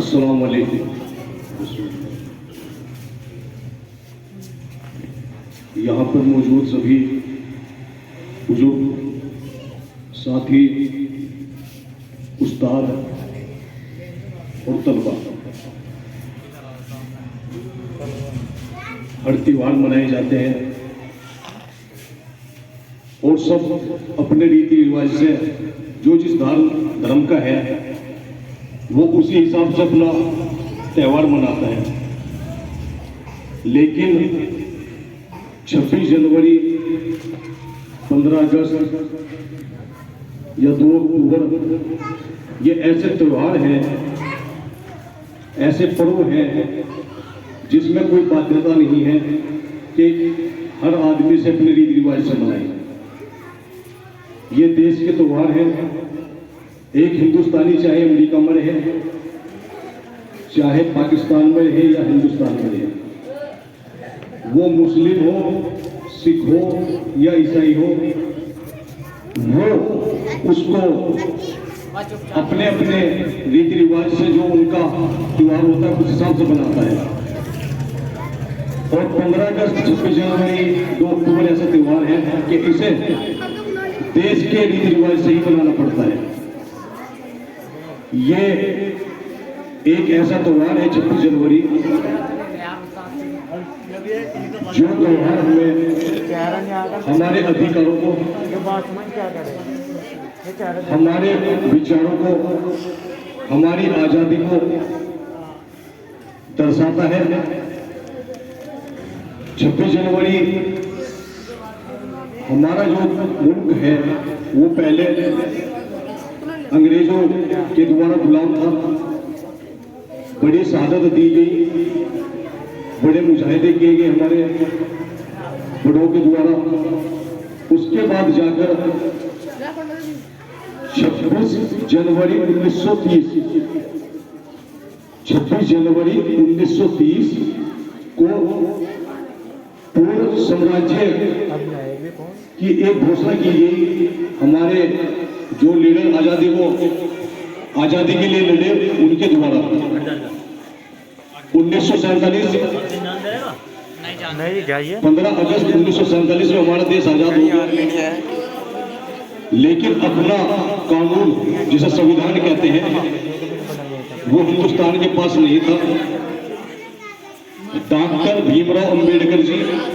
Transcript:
अस्सलाम वालेकुम। यहाँ पर मौजूद सभी बुजुर्ग साथी, उस्ताद और तलबा, हर त्योहार मनाए जाते हैं और सब अपने रीति रिवाज से जो जिस धर्म का है वो उसी हिसाब से अपना त्यौहार मनाता है। लेकिन 26 जनवरी, 15 अगस्त या 2 अक्टूबर ये ऐसे त्यौहार हैं, ऐसे पर्व हैं जिसमें कोई बाध्यता नहीं है कि हर आदमी से अपने रीति रिवाज से मनाए। ये देश के त्यौहार हैं। एक हिंदुस्तानी चाहे अमेरिका में रहे, चाहे पाकिस्तान में रहे या हिंदुस्तान में रहे, वो मुस्लिम हो, सिख हो या ईसाई हो, वो उसको अपने अपने रीति रिवाज से जो उनका त्यौहार होता है उस हिसाब से बनाता है। और 15 अगस्त, 26 जनवरी, 2 अक्टूबर ऐसे त्यौहार हैं कि इसे देश के रीति रिवाज से ही बनाना पड़ता है। ये एक ऐसा त्यौहार है 26 जनवरी, जो त्यौहार हमें हमारे अधिकारों को, हमारे विचारों को, हमारी आजादी को दर्शाता है। 26 जनवरी हमारा जो मुल्क है वो पहले अंग्रेजों के द्वारा गुलाम था। बड़ी शहादत दी गई, बड़े मुजाहिदे किए गए हमारे बड़ों के द्वारा। उसके बाद जाकर 26 जनवरी 1930 को पूर्ण साम्राज्य की एक घोषणा की गई। हमारे जो लीडर आजादी के लिए लड़े उनके द्वारा 1947 15 अगस्त 1947 में हमारा देश आजाद हो गया। लेकिन अपना कानून जिसे संविधान कहते हैं वो हिंदुस्तान के पास नहीं था। डॉक्टर भीमराव अंबेडकर जी